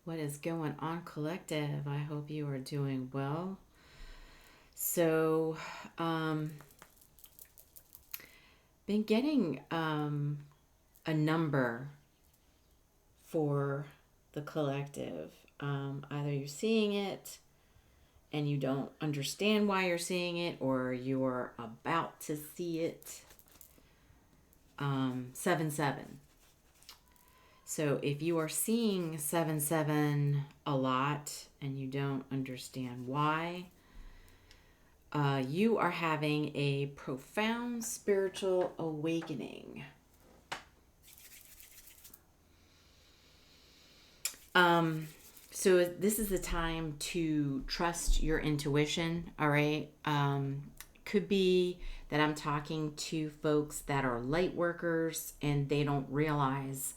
What is going on, collective? I hope you are doing well. So, been getting a number for the collective. Either you're seeing it and you don't understand why you're seeing it, or you're about to see it. 7-7. So if you are seeing 7-7 a lot and you don't understand why, you are having a profound spiritual awakening. So this is the time to trust your intuition, all right? Could be that I'm talking to folks that are light workers and they don't realize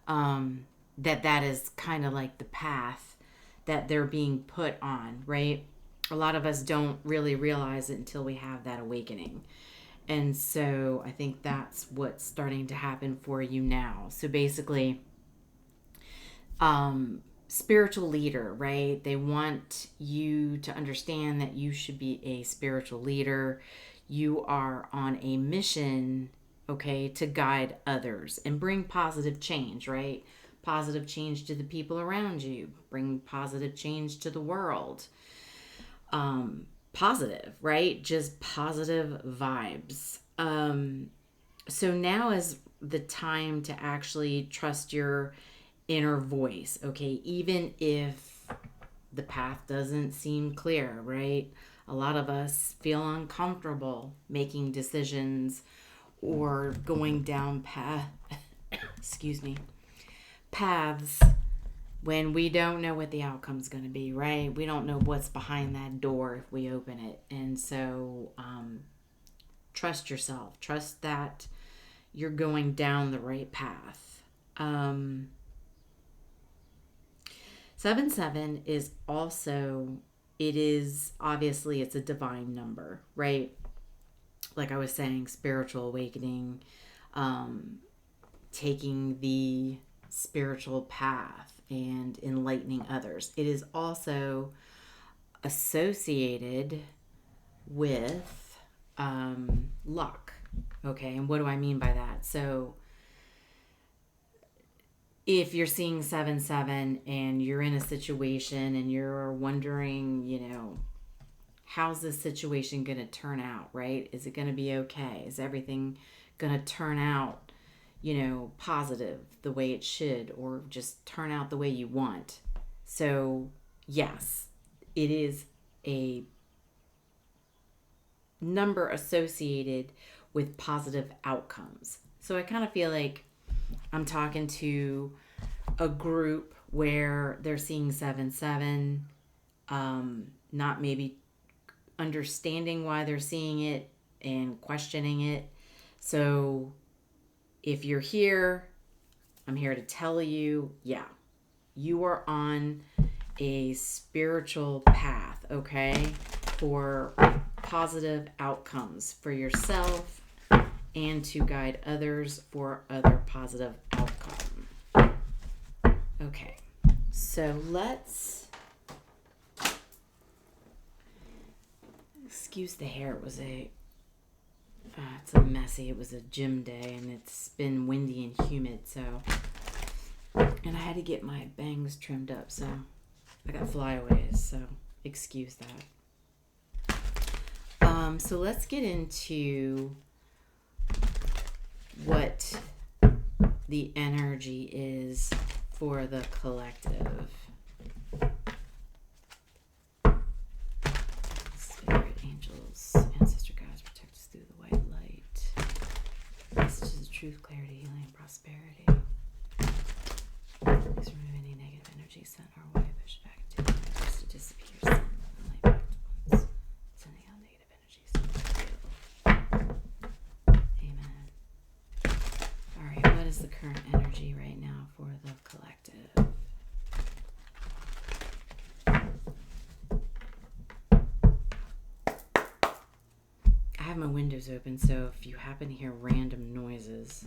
that is kind of like the path that they're being put on, right? A lot of us don't really realize it until we have that awakening. And so I think that's what's starting to happen for you now. So basically, spiritual leader, right? They want you to understand that you should be a spiritual leader. You are on a mission, okay, to guide others and bring positive change, right? Positive change to the people around you, bring positive change to the world. Positive, right? Just positive vibes. So now is the time to actually trust your inner voice, okay? Even if the path doesn't seem clear, right? A lot of us feel uncomfortable making decisions or going down paths when we don't know what the outcome's going to be, right? We don't know what's behind that door if we open it. And so trust yourself. Trust that you're going down the right path. 7-7 is also, obviously it's a divine number, right? Like I was saying, spiritual awakening, taking the spiritual path and enlightening others. It is also associated with luck. Okay, and what do I mean by that? So if you're seeing 7-7 and you're in a situation and you're wondering, how's this situation going to turn out, right? Is it going to be okay? Is everything going to turn out, positive the way it should, or just turn out the way you want? So, yes, it is a number associated with positive outcomes. So I kind of feel like I'm talking to a group where they're seeing 7-7, not maybe understanding why they're seeing it and questioning it. So if you're here, I'm here to tell you, yeah, you are on a spiritual path, okay, for positive outcomes for yourself and to guide others for other positive outcome. Okay, so let's, excuse the hair, it's a messy, it was a gym day and it's been windy and humid, so, and I had to get my bangs trimmed up, so I got flyaways, so excuse that. So let's get into what the energy is for the collective. Spirit, angels, ancestor guides, protect us through the white light. Messages of truth, clarity, healing, and prosperity. Please remove any negative energy sent our way, push back to the universe to disappear, send the light back to once. Sending out negative energies. Amen. Alright, what is the current energy right now for the collective? I have my windows open, so if you happen to hear random noises,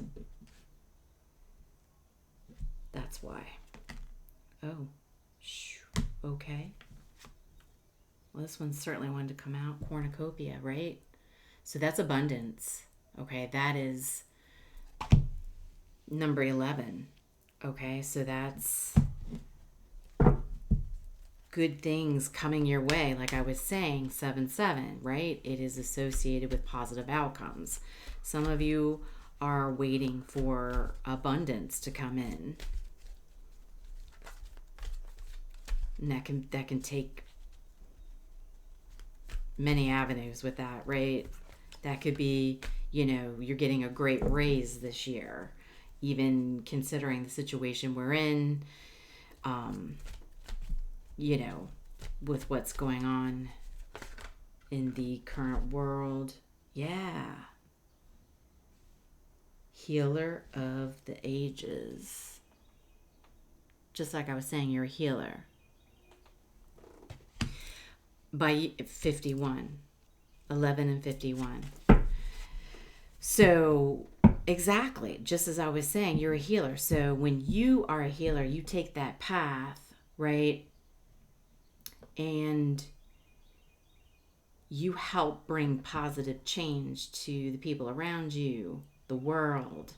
that's why. Oh, Okay. Well, this one certainly wanted to come out. Cornucopia, right? So that's abundance. Okay, that is number 11. Okay, so that's good things coming your way. Like I was saying, 7-7, right? It is associated with positive outcomes. Some of you are waiting for abundance to come in. And that can take many avenues with that, right? That could be, you're getting a great raise this year, even considering the situation we're in, with what's going on in the current world. Yeah. Healer of the ages. Just like I was saying, you're a healer. By 51. 11 and 51. So, exactly. Just as I was saying, you're a healer. So, when you are a healer, you take that path, right? And you help bring positive change to the people around you, the world.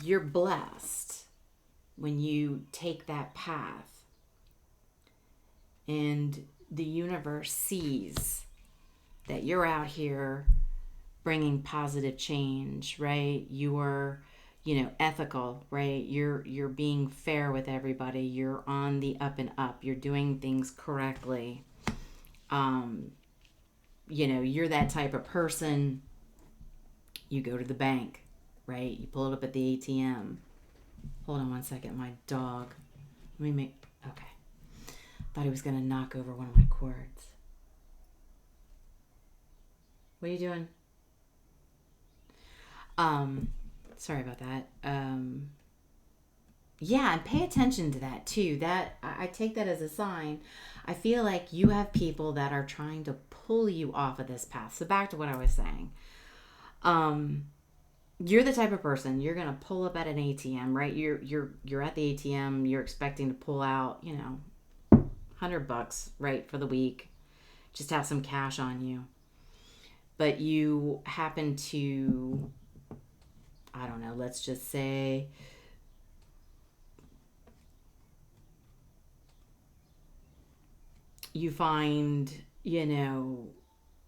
You're blessed when you take that path. And the universe sees that you're out here bringing positive change, right? You're, ethical, right? You're being fair with everybody. You're on the up and up. You're doing things correctly. You're that type of person. You go to the bank, right? You pull it up at the ATM. Hold on one second. My dog. Okay. Thought he was going to knock over one of my cords. What are you doing? Sorry about that. Yeah, and pay attention to that too. That I take that as a sign. I feel like you have people that are trying to pull you off of this path. So back to what I was saying. You're the type of person, you're gonna pull up at an ATM, right? You're at the ATM, you're expecting to pull out, $100, right, for the week. Just have some cash on you. But you happen to, I don't know, let's just say you find,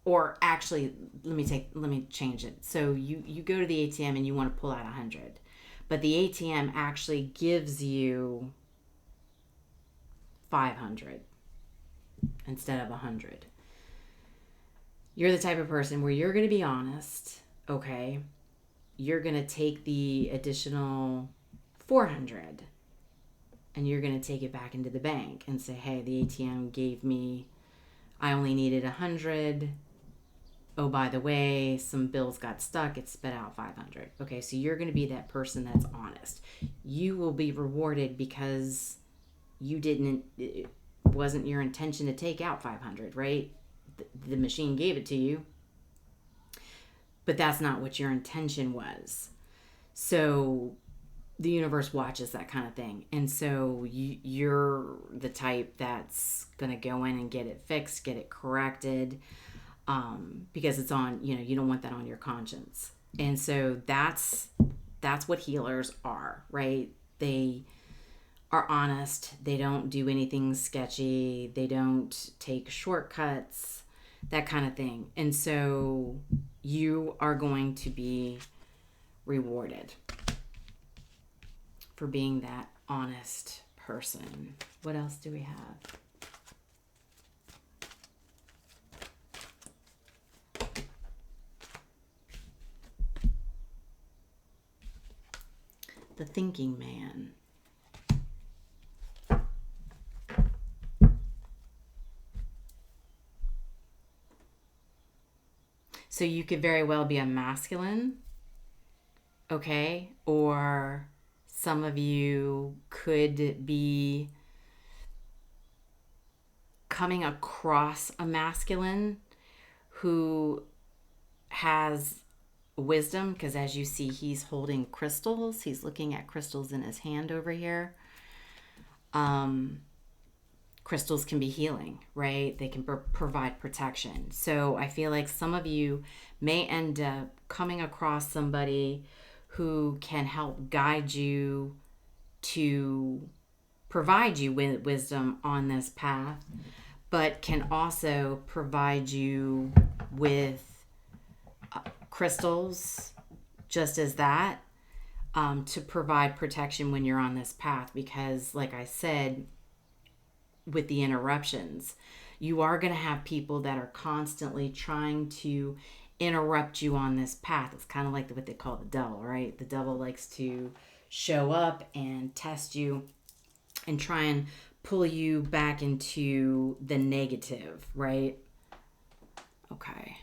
or actually, let me change it. So you go to the ATM and you want to pull out 100, but the ATM actually gives you 500 instead of 100. You're the type of person where you're going to be honest, okay? You're going to take the additional 400 and you're going to take it back into the bank and say, hey, the ATM gave me, I only needed 100. Oh, by the way, some bills got stuck. It spit out 500. Okay, so you're going to be that person that's honest. You will be rewarded because it wasn't your intention to take out 500, right? The machine gave it to you, but that's not what your intention was. So the universe watches that kind of thing. And so you're the type that's going to go in and get it fixed, get it corrected, because it's on, you don't want that on your conscience. And so that's what healers are, right? They are honest. They don't do anything sketchy. They don't take shortcuts, that kind of thing. And so you are going to be rewarded for being that honest person. What else do we have? The thinking man. So you could very well be a masculine, okay? Or some of you could be coming across a masculine who has wisdom, because as you see, he's holding crystals. He's looking at crystals in his hand over here. Crystals can be healing, right? They can provide protection. So I feel like some of you may end up coming across somebody who can help guide you to provide you with wisdom on this path, but can also provide you with crystals, just as that, to provide protection when you're on this path. Because, like I said, with the interruptions, you are going to have people that are constantly trying to interrupt you on this path. It's kind of like what they call the devil, right? The devil likes to show up and test you and try and pull you back into the negative, right? Okay.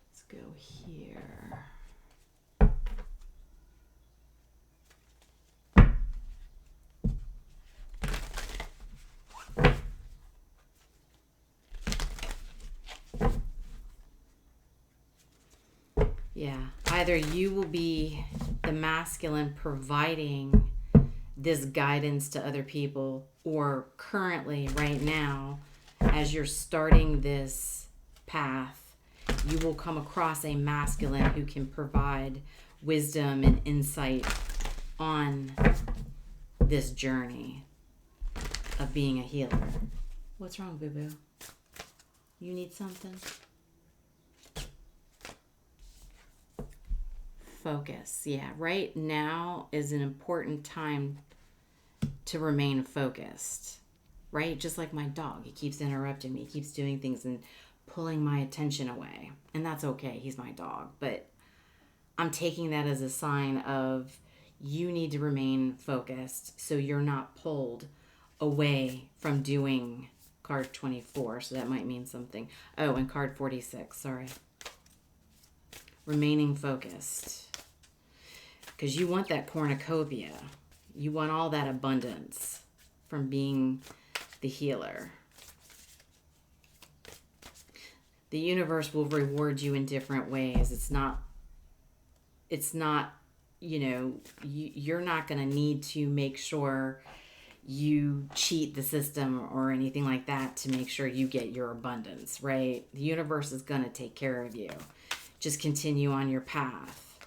Let's go here. Yeah, either you will be the masculine providing this guidance to other people, or currently, right now, as you're starting this path, you will come across a masculine who can provide wisdom and insight on this journey of being a healer. What's wrong, boo-boo? You need something? Focus. Yeah, right now is an important time to remain focused, right? Just like my dog, he keeps interrupting me, he keeps doing things and pulling my attention away, and that's okay, he's my dog, but I'm taking that as a sign of you need to remain focused so you're not pulled away from doing card 24. So that might mean something. Oh, and card 46, sorry. Remaining focused. Because you want that cornucopia. You want all that abundance from being the healer. The universe will reward you in different ways. It's not, you're not going to need to make sure you cheat the system or anything like that to make sure you get your abundance, right? The universe is going to take care of you. Just continue on your path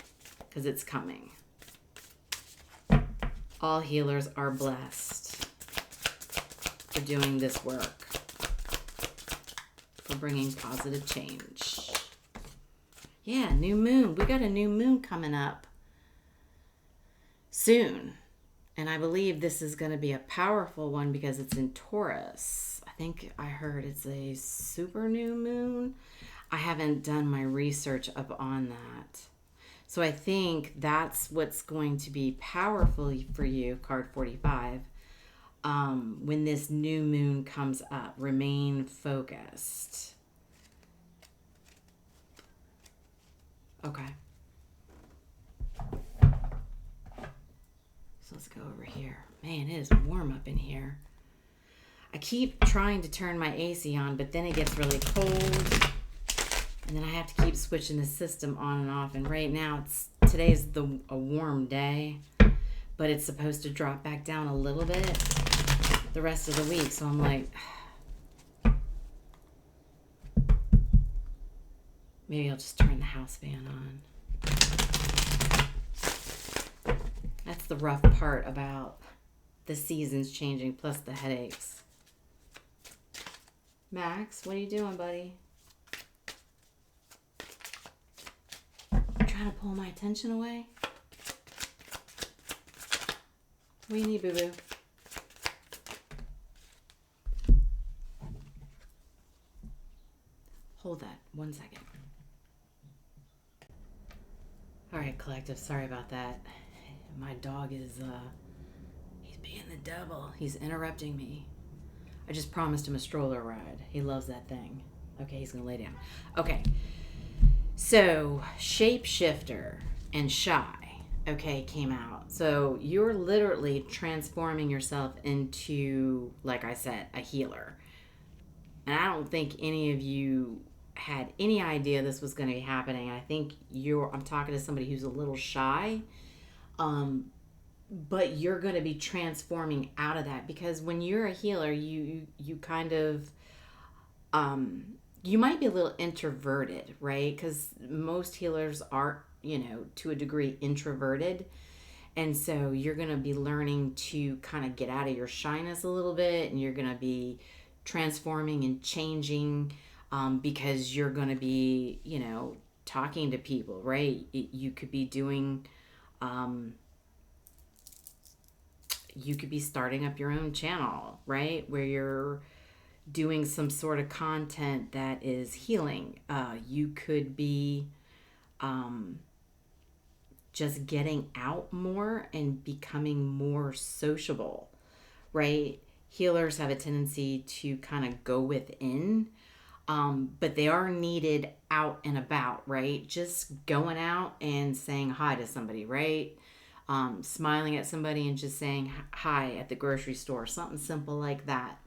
because it's coming. All healers are blessed for doing this work, for bringing positive change. Yeah, new moon. We got a new moon coming up soon. And I believe this is going to be a powerful one because it's in Taurus. I think I heard it's a super new moon. I haven't done my research up on that. So I think that's what's going to be powerful for you, card 45, when this new moon comes up. Remain focused. Okay. So let's go over here. Man, it is warm up in here. I keep trying to turn my AC on, but then it gets really cold. And then I have to keep switching the system on and off. And right now, today's a warm day, but it's supposed to drop back down a little bit the rest of the week. So I'm like, maybe I'll just turn the house fan on. That's the rough part about the seasons changing, plus the headaches. Max, what are you doing, buddy? Trying to pull my attention away? What do you need, boo-boo? Hold that 1 second. All right, collective, sorry about that. My dog is, he's being the devil. He's interrupting me. I just promised him a stroller ride. He loves that thing. Okay, he's gonna lay down. Okay. So, shapeshifter and shy, okay, came out. So, you're literally transforming yourself into, like I said, a healer. And I don't think any of you had any idea this was going to be happening. I think I'm talking to somebody who's a little shy. But you're going to be transforming out of that, because when you're a healer, you kind of you might be a little introverted, right? Because most healers are, to a degree introverted. And so you're going to be learning to kind of get out of your shyness a little bit, and you're going to be transforming and changing, because you're going to be, talking to people, right? You could be doing, you could be starting up your own channel, right? Where you're doing some sort of content that is healing. You could be just getting out more and becoming more sociable, right? Healers have a tendency to kind of go within, but they are needed out and about, right? Just going out and saying hi to somebody, right? Smiling at somebody and just saying hi at the grocery store, something simple like that.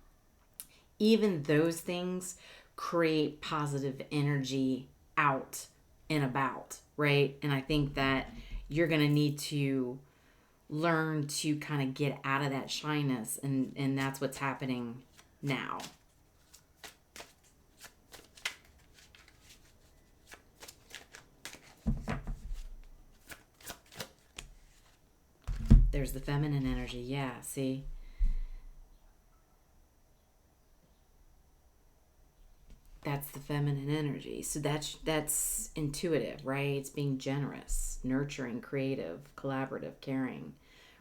Even those things create positive energy out and about, right? And I think that you're going to need to learn to kind of get out of that shyness, and that's what's happening now. There's the feminine energy. Yeah, see? That's the feminine energy. So that's intuitive, right? It's being generous, nurturing, creative, collaborative, caring,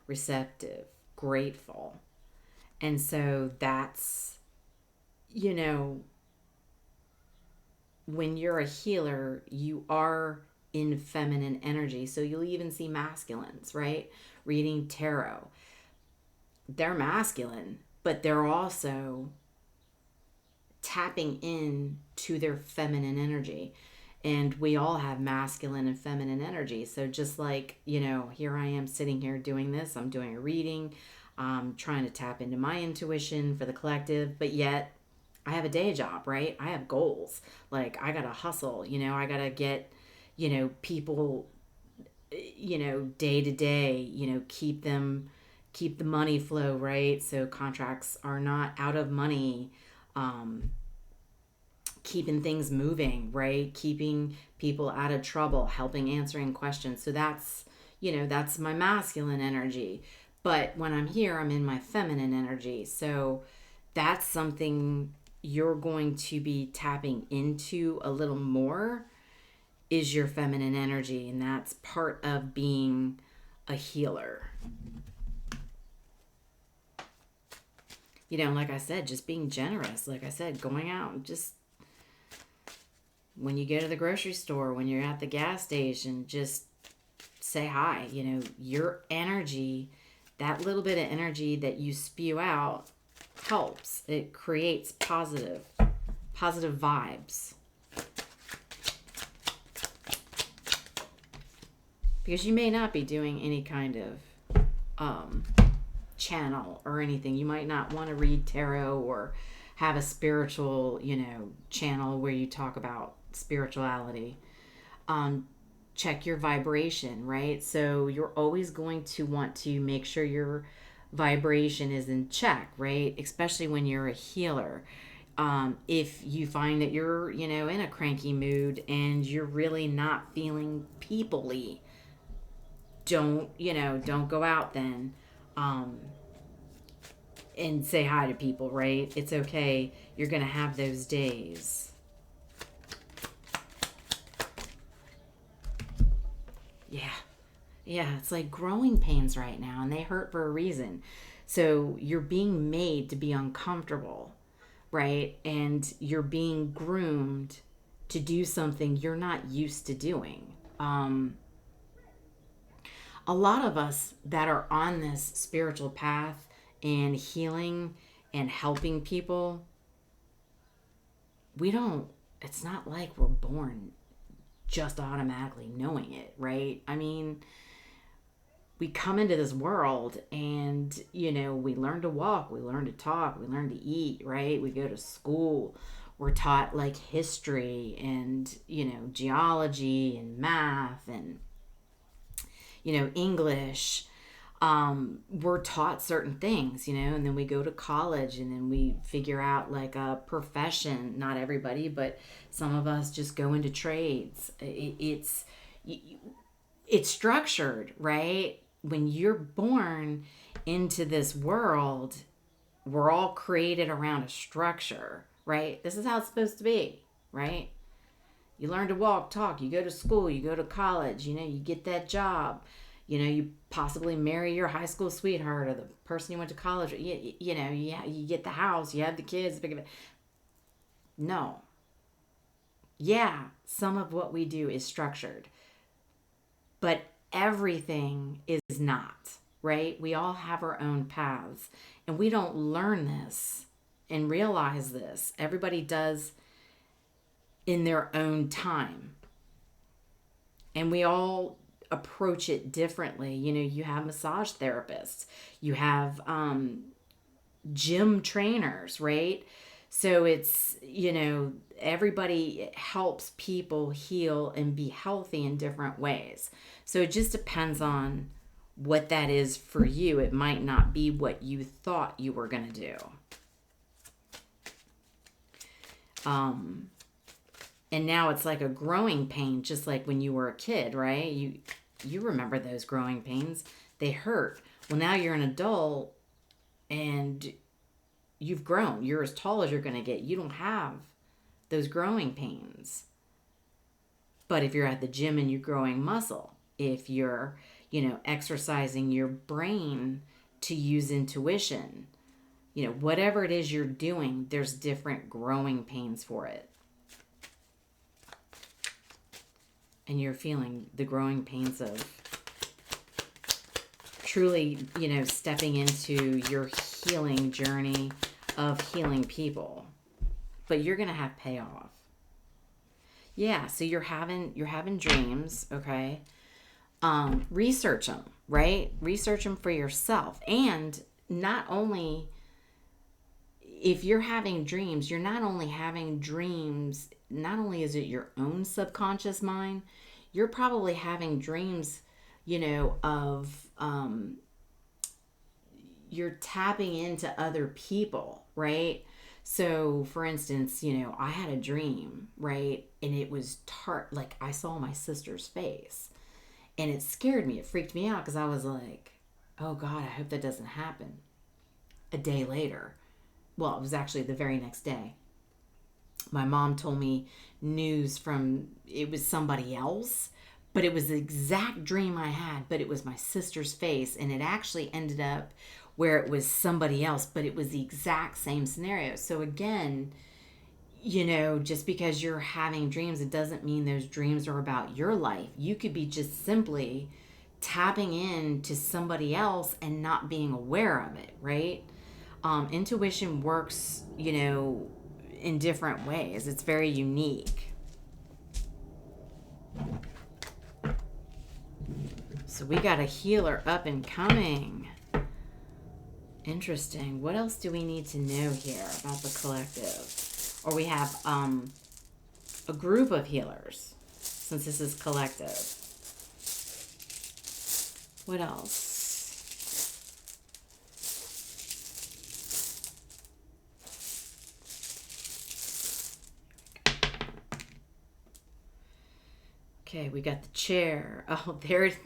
receptive, grateful. And so that's, when you're a healer, you are in feminine energy. So you'll even see masculines, right? Reading tarot. They're masculine, but they're also tapping in to their feminine energy. And we all have masculine and feminine energy. So just like, here I am sitting here doing this, I'm doing a reading, trying to tap into my intuition for the collective, but yet I have a day job, right? I have goals. Like, I got to hustle, I got to get, people, day to day, keep the money flow, right? So contracts are not out of money. Keeping things moving, right? Keeping people out of trouble, helping answering questions. So that's my masculine energy. But when I'm here, I'm in my feminine energy. So that's something you're going to be tapping into a little more, is your feminine energy. And that's part of being a healer. Like I said, just being generous. Like I said, going out and just, when you go to the grocery store, when you're at the gas station, just say hi. Your energy, that little bit of energy that you spew out helps. It creates positive vibes. Because you may not be doing any kind of channel or anything. You might not want to read tarot or have a spiritual, channel where you talk about spirituality. Check your vibration, right? So you're always going to want to make sure your vibration is in check, right? Especially when you're a healer. If you find that you're, in a cranky mood and you're really not feeling people-y, don't go out then. And say hi to people, right? It's okay. You're going to have those days. Yeah, it's like growing pains right now, and they hurt for a reason. So you're being made to be uncomfortable, right? And you're being groomed to do something you're not used to doing. A lot of us that are on this spiritual path and healing and helping people, it's not like we're born just automatically knowing it, right? I mean, we come into this world and, we learn to walk, we learn to talk, we learn to eat, right? We go to school, We're taught like history and, geology and math and, English. We're taught certain things, and then we go to college and then we figure out like a profession. Not everybody, but some of us just go into trades. It's structured, right? When you're born into this world, we're all created around a structure, right? This is how it's supposed to be, right? You learn to walk, talk, you go to school, you go to college, you get that job, you possibly marry your high school sweetheart or the person you went to college with. You get the house, you have the kids. No. Yeah, some of what we do is structured, but everything is not, right? We all have our own paths, and we don't learn this and realize this. Everybody does in their own time. And we all approach it differently. You have massage therapists, you have gym trainers, right? So it's, everybody helps people heal and be healthy in different ways. So it just depends on what that is for you. It might not be what you thought you were going to do. And now it's like a growing pain, just like when you were a kid, right? You remember those growing pains. They hurt. Well, now you're an adult and you've grown. You're as tall as you're going to get. You don't have those growing pains. But if you're at the gym and you're growing muscle, if you're, exercising your brain to use intuition, whatever it is you're doing, there's different growing pains for it. And you're feeling the growing pains of truly, stepping into your healing journey of healing people. But you're going to have payoff. Yeah, so you're having dreams, okay? Research them, right? Research them for yourself. And not only, if you're having dreams, you're not only having dreams, not only is it your own subconscious mind, you're probably having dreams, of, you're tapping into other people, right? So for instance, I had a dream, right? And it was like I saw my sister's face and it scared me. It freaked me out because I was like, oh God, I hope that doesn't happen. A day later, well, it was actually the very next day, my mom told me news it was somebody else, but it was the exact dream I had, but it was my sister's face. And it actually ended up where it was somebody else, but it was the exact same scenario. So again, just because you're having dreams, it doesn't mean those dreams are about your life. You could be just simply tapping into somebody else and not being aware of it, right? Intuition works, in different ways. It's very unique. So we got a healer up and coming. Interesting. What else do we need to know here about the collective? Or we have a group of healers, since this is collective. What else? Okay, we got the chair. Oh, there it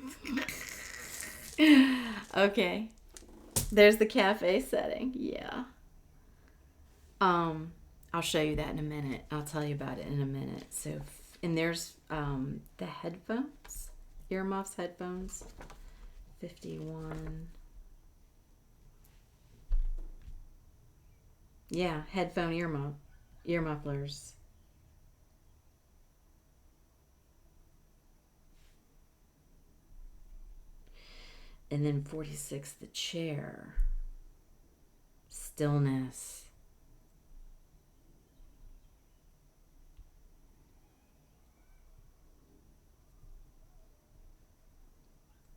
is. Okay. There's the cafe setting. Yeah. I'll show you that in a minute. I'll tell you about it in a minute. So, and there's the headphones, earmuffs, headphones. 51. Yeah, headphone ear mufflers. And then 46, the chair. Stillness.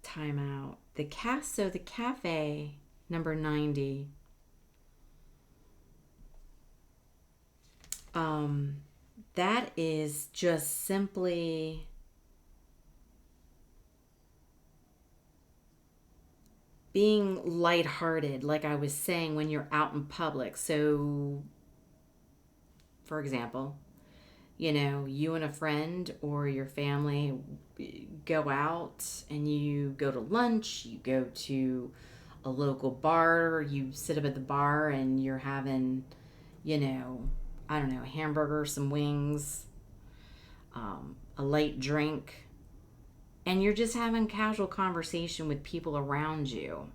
Time out. The cafe, number 90. That is just simply being lighthearted, like I was saying, when you're out in public. So, for example, you and a friend or your family go out and you go to lunch, you go to a local bar, you sit up at the bar and you're having, I don't know, a hamburger, some wings, a light drink, and you're just having casual conversation with people around you.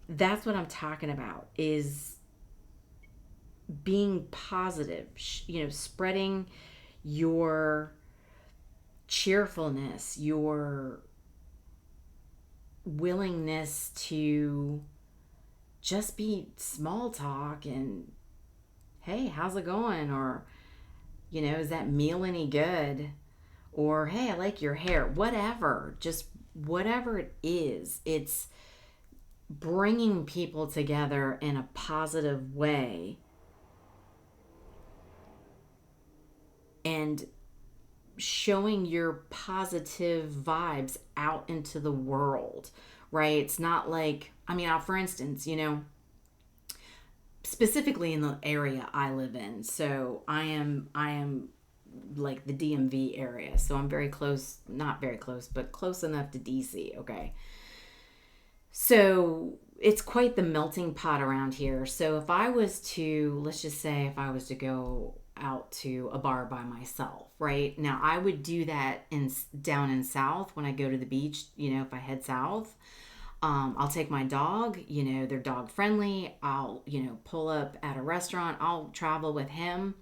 That's what I'm talking about, is being positive, spreading your cheerfulness, your willingness to just be small talk and, hey, how's it going? Or, is that meal any good? Or, hey, I like your hair. Whatever, just whatever it is, it's bringing people together in a positive way and showing your positive vibes out into the world, right? It's not like, for instance, specifically in the area I live in. So I am like the DMV area. So I'm very close, not very close, but close enough to DC, okay? So it's quite the melting pot around here. So if I was to, let's just say, if I was to go out to a bar by myself, right? Now I would do that down in South when I go to the beach, if I head south. I'll take my dog, they're dog friendly. I'll, pull up at a restaurant. I'll travel with him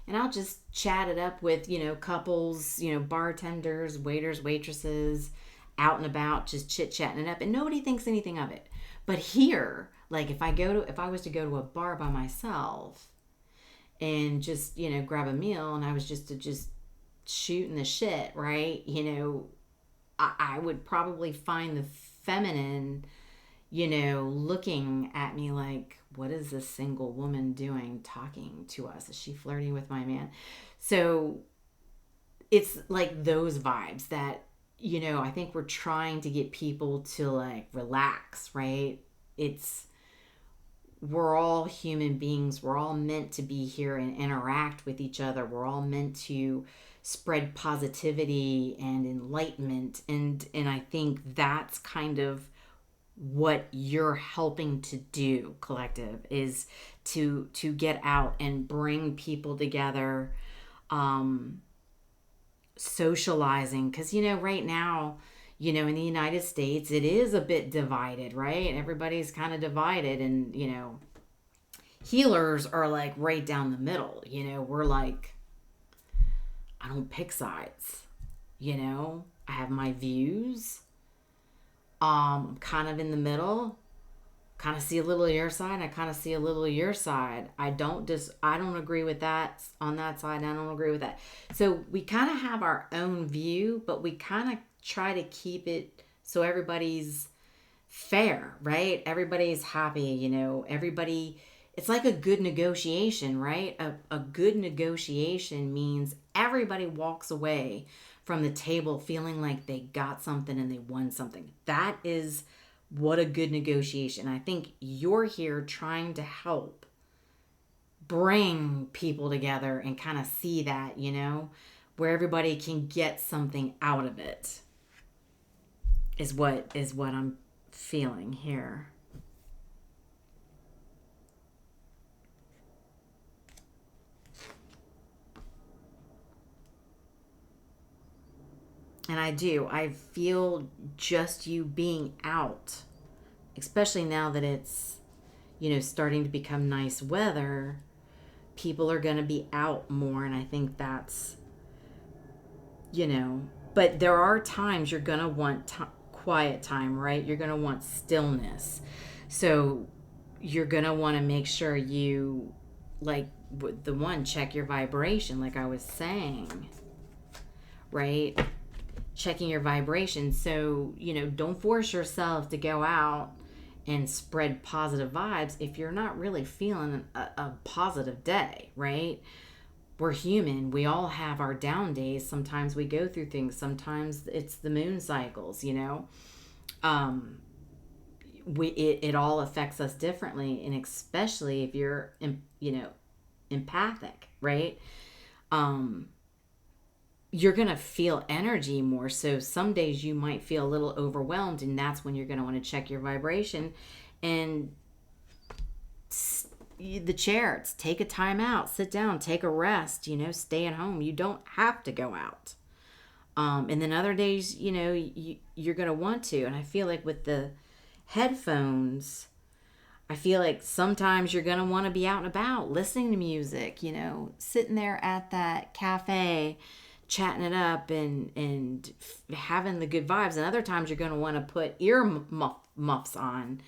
and I'll just chat it up with, couples, bartenders, waiters, waitresses, out and about, just chit chatting it up, and nobody thinks anything of it. But here, like if I was to go to a bar by myself and just, grab a meal and I was just shooting the shit, right? I would probably find the feminine, looking at me like, what is this single woman doing talking to us? Is she flirting with my man? So it's like those vibes that, I think we're trying to get people to like relax, right? We're all human beings. We're all meant to be here and interact with each other. We're all meant to spread positivity and enlightenment. And I think that's kind of what you're helping to do, collective, is to get out and bring people together, socializing. Because, right now, in the United States, it is a bit divided, right? Everybody's kind of divided, and, healers are like right down the middle. We're like, I don't pick sides, I have my views. Kind of in the middle, kind of see a little of your side. I kind of see a little of your side. I don't agree with that on that side. I don't agree with that. So we kind of have our own view, but we kind of try to keep it so everybody's fair, right? Everybody's happy, everybody, it's like a good negotiation, right? A good negotiation means everybody walks away from the table feeling like they got something and they won something. That is what a good negotiation. I think you're here trying to help bring people together and kind of see that, where everybody can get something out of it is what I'm feeling here. And I feel just you being out, especially now that it's, starting to become nice weather. People are going to be out more. And I think that's, but there are times you're going to want quiet time, right? You're going to want stillness. So you're going to want to make sure you, like, check your vibration, like I was saying, right? Checking your vibration. So, don't force yourself to go out and spread positive vibes if you're not really feeling a positive day, right? We're human. We all have our down days. Sometimes we go through things. Sometimes it's the moon cycles, you know. It all affects us differently, and especially if you're, you know, empathic, right? You're going to feel energy more. So some days you might feel a little overwhelmed, and that's when you're going to want to check your vibration and the chair. Take a time out, sit down, take a rest, you know, stay at home. You don't have to go out. And then other days, you know, you're going to want to. And I feel like with the headphones, I feel like sometimes you're going to want to be out and about, listening to music, you know, sitting there at that cafe, chatting it up and having the good vibes. And other times you're going to want to put ear muffs on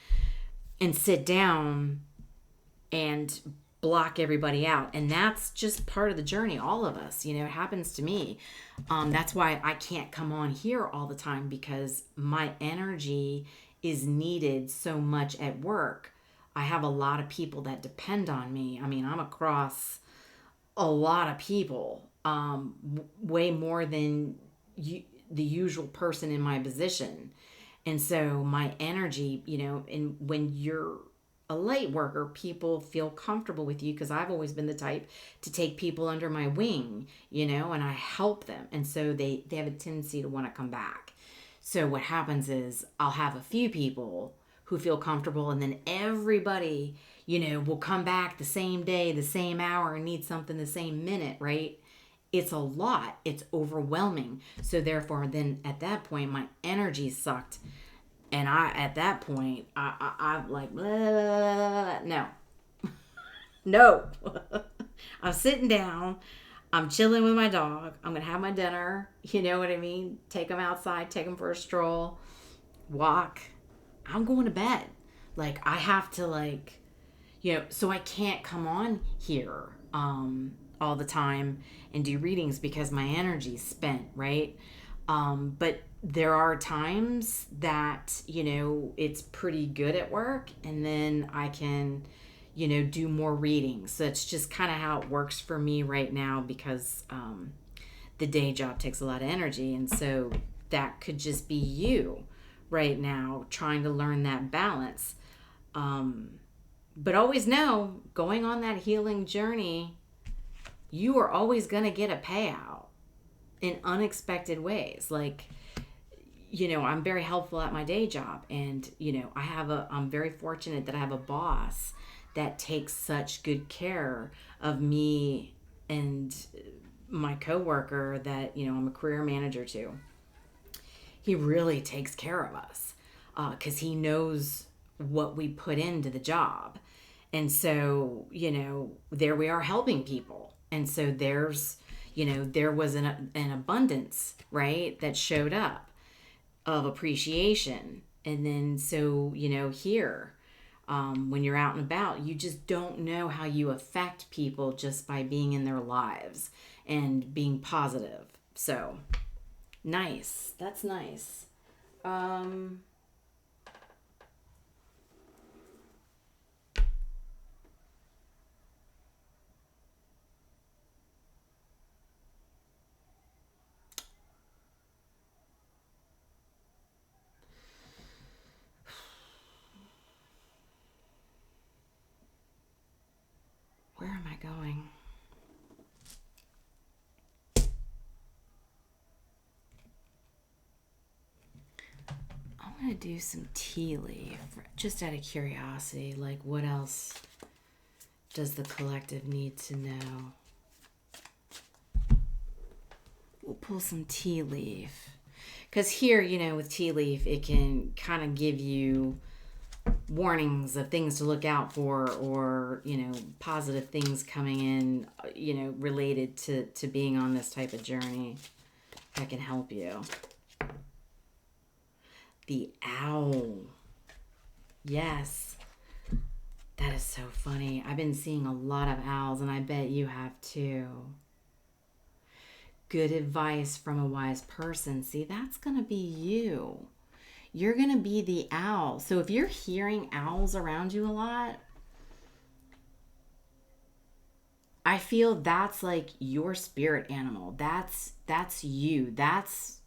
and sit down and block everybody out. And that's just part of the journey. All of us, you know, it happens to me. That's why I can't come on here all the time, because my energy is needed so much at work. I have a lot of people that depend on me. I mean, I'm across a lot of people, way more than the usual person in my position. And so my energy, you know, and when you're a light worker, people feel comfortable with you, because I've always been the type to take people under my wing, you know, and I help them. And so they have a tendency to want to come back. So what happens is I'll have a few people who feel comfortable, and then everybody, you know, will come back the same day, the same hour, and need something the same minute, right? It's a lot. It's overwhelming. So therefore, then at that point, my energy sucked. And at that point, I'm like, blah, blah, blah, no. No. I'm sitting down. I'm chilling with my dog. I'm going to have my dinner. You know what I mean? Take him outside, take him for a stroll, walk. I'm going to bed. Like, I have to, like, you know, so I can't come on here all the time and do readings because my energy's spent, right? But there are times that, you know, it's pretty good at work, and then I can, you know, do more readings. So it's just kind of how it works for me right now, because the day job takes a lot of energy. And so that could just be you right now trying to learn that balance. But always know, going on that healing journey, you are always going to get a payout in unexpected ways. Like, you know, I'm very helpful at my day job, and, you know, I'm very fortunate that I have a boss that takes such good care of me and my coworker that, you know, I'm a career manager to. He really takes care of us because he knows what we put into the job. And so, you know, there we are helping people. And so there's, you know, there was an abundance, right, that showed up of appreciation. And then, so, you know, here, when you're out and about, you just don't know how you affect people just by being in their lives and being positive. So, nice. That's nice. Where am I going? I'm going to do some tea leaf, just out of curiosity. Like, what else does the collective need to know? We'll pull some tea leaf. Because here, you know, with tea leaf, it can kind of give you warnings of things to look out for, or, you know, positive things coming in, you know, related to being on this type of journey that can help you. The owl. Yes. That is so funny. I've been seeing a lot of owls, and I bet you have too. Good advice from a wise person. See, that's going to be you. You're going to be the owl. So if you're hearing owls around you a lot, I feel that's like your spirit animal. That's you. That's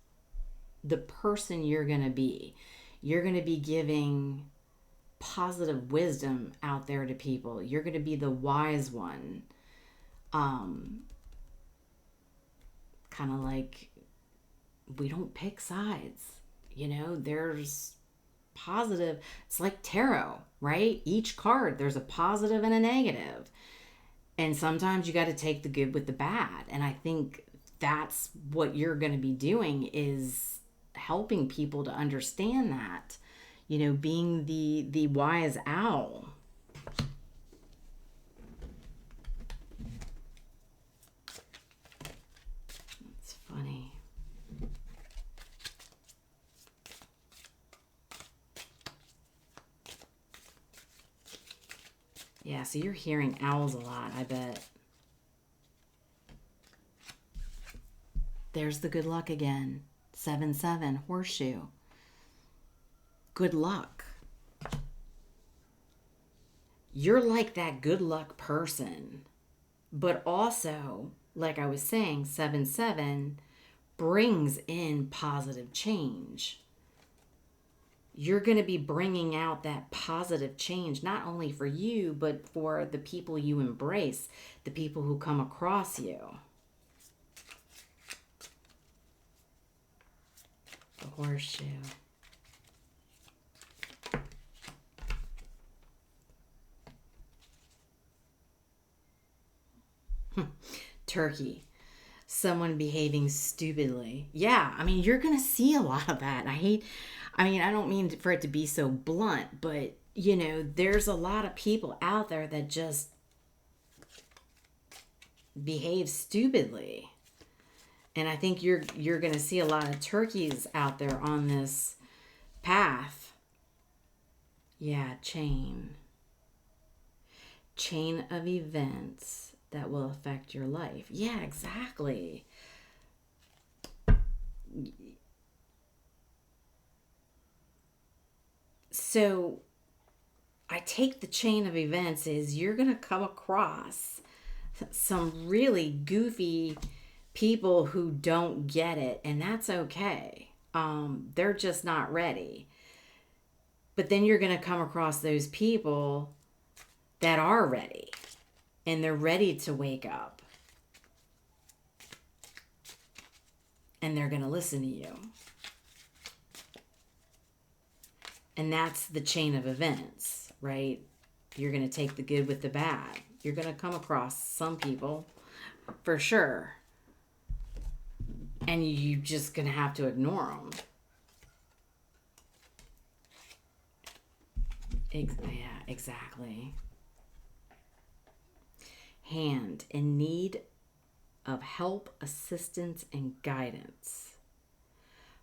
the person you're going to be. You're going to be giving positive wisdom out there to people. You're going to be the wise one. Kind of like, we don't pick sides. You know, there's positive. It's like tarot, right? Each card, there's a positive and a negative. And sometimes you got to take the good with the bad. And I think that's what you're going to be doing, is helping people to understand that. You know, being the wise owl. It's funny. Yeah, so you're hearing owls a lot, I bet. There's the good luck again. 7-7, horseshoe. Good luck. You're like that good luck person. But also, like I was saying, 7-7 brings in positive change. You're going to be bringing out that positive change, not only for you, but for the people you embrace, the people who come across you. The horseshoe. Turkey. Someone behaving stupidly. Yeah, I mean, you're going to see a lot of that. I don't mean for it to be so blunt, but, you know, there's a lot of people out there that just behave stupidly. And I think you're going to see a lot of turkeys out there on this path. Yeah, chain of events that will affect your life. Yeah, exactly. So I take the chain of events is you're going to come across some really goofy people who don't get it, and that's okay. They're just not ready. But then you're going to come across those people that are ready, and they're ready to wake up, and they're going to listen to you. And that's the chain of events, right? You're going to take the good with the bad. You're going to come across some people, for sure. And you're just going to have to ignore them. Yeah, exactly. Hand, in need of help, assistance, and guidance.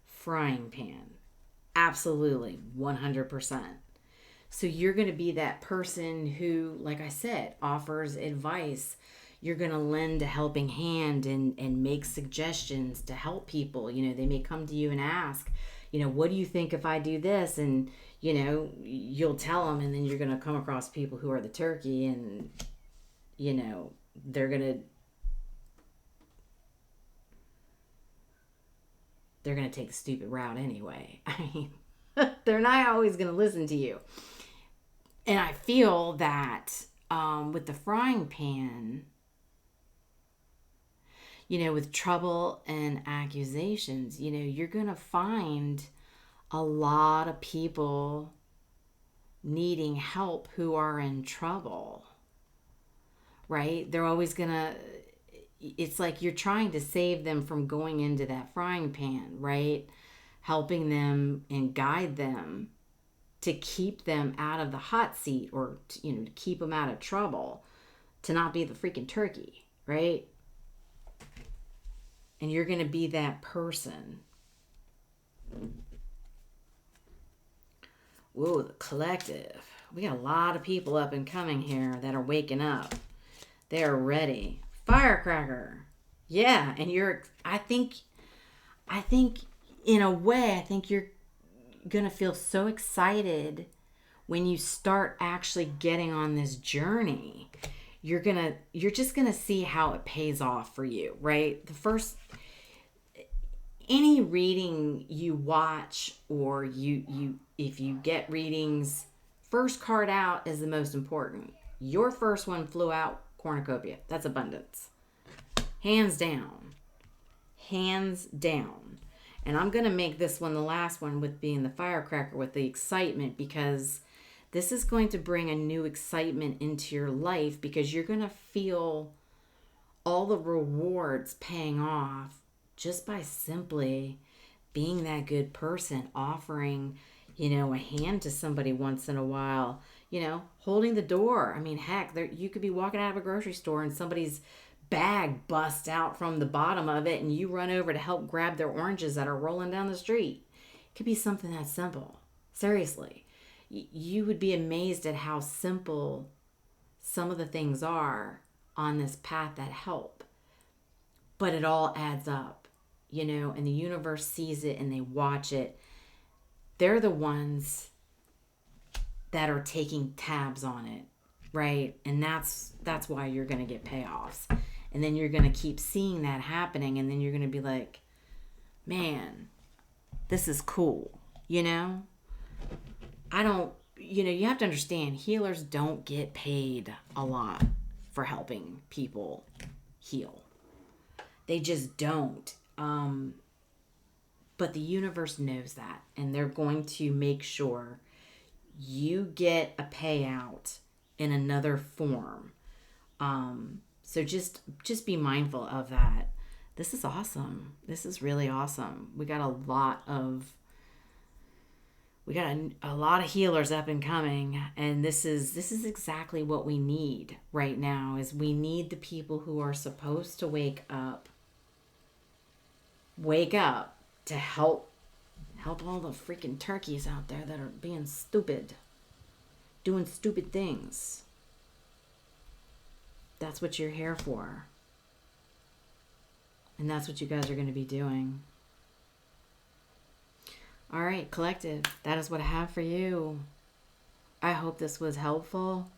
Frying pan. Absolutely, 100%. So you're going to be that person who, like I said, offers advice. You're going to lend a helping hand and make suggestions to help people. You know, they may come to you and ask, you know, what do you think if I do this? And, you know, you'll tell them, and then you're going to come across people who are the turkey, and, you know, they're going to take the stupid route anyway. I mean, they're not always going to listen to you. And I feel that with the frying pan, you know, with trouble and accusations, you know, you're going to find a lot of people needing help who are in trouble, right? They're always going to, it's like you're trying to save them from going into that frying pan, right? Helping them and guide them to keep them out of the hot seat, or, you know, to keep them out of trouble, to not be the freaking turkey, right? And you're going to be that person. Whoa, the collective. We got a lot of people up and coming here that are waking up. They're ready. Firecracker. Yeah, and I think in a way, I think you're going to feel so excited when you start actually getting on this journey. You're just going to see how it pays off for you, right? Any reading you watch, or if you get readings, first card out is the most important. Your first one flew out, cornucopia. That's abundance. Hands down. Hands down. And I'm going to make this one the last one, with being the firecracker, with the excitement, because this is going to bring a new excitement into your life, because you're going to feel all the rewards paying off just by simply being that good person, offering, a hand to somebody once in a while, holding the door. I mean, heck, you could be walking out of a grocery store and somebody's bag busts out from the bottom of it, and you run over to help grab their oranges that are rolling down the street. It could be something that simple. Seriously. You would be amazed at how simple some of the things are on this path that help. But it all adds up, and the universe sees it and they watch it. They're the ones that are taking tabs on it, right? And that's why you're going to get payoffs. And then you're going to keep seeing that happening, and then you're going to be like, man, this is cool, you have to understand, healers don't get paid a lot for helping people heal. They just don't. But the universe knows that, and they're going to make sure you get a payout in another form. So just be mindful of that. This is awesome. This is really awesome. We got a lot of healers up and coming, and this is exactly what we need right now. Is we need the people who are supposed to wake up to help all the freaking turkeys out there that are being stupid, doing stupid things. That's what you're here for. And that's what you guys are going to be doing. All right, collective, that is what I have for you. I hope this was helpful.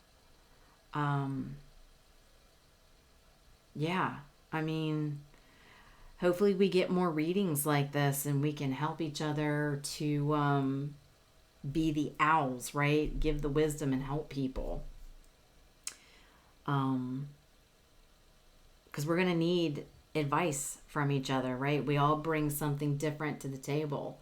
Hopefully we get more readings like this, and we can help each other to be the owls, right? Give the wisdom and help people. Because we're going to need advice from each other, right? We all bring something different to the table.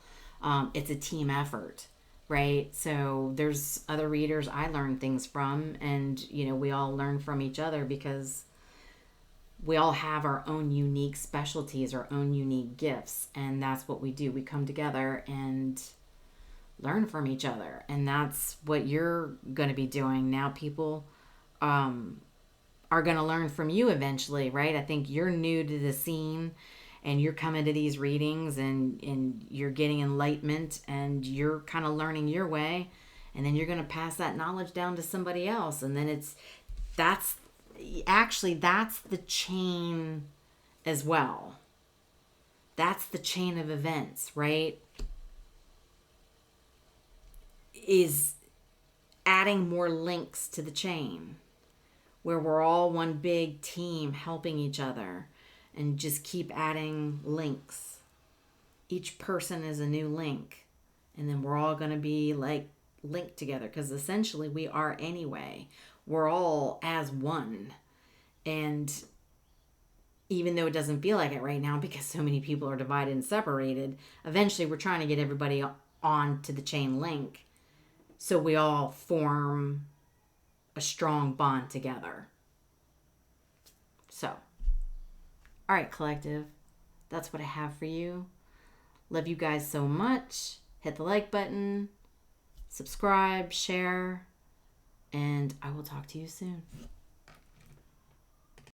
It's a team effort, right? So there's other readers I learn things from, and, we all learn from each other, because we all have our own unique specialties, our own unique gifts, and that's what we do. We come together and learn from each other, and that's what you're going to be doing. Now people are going to learn from you eventually, right? I think you're new to the scene, and you're coming to these readings, and you're getting enlightenment, and you're kind of learning your way, and then you're going to pass that knowledge down to somebody else, and then that's the chain as well. That's the chain of events, right? Is adding more links to the chain, where we're all one big team helping each other, and just keep adding links. Each person is a new link, and then we're all going to be like linked together, because essentially we are anyway. We're all as one. And even though it doesn't feel like it right now, because so many people are divided and separated, eventually we're trying to get everybody on to the chain link, so we all form a strong bond together. So, all right, collective, that's what I have for you. Love you guys so much. Hit the like button, subscribe, share, and I will talk to you soon.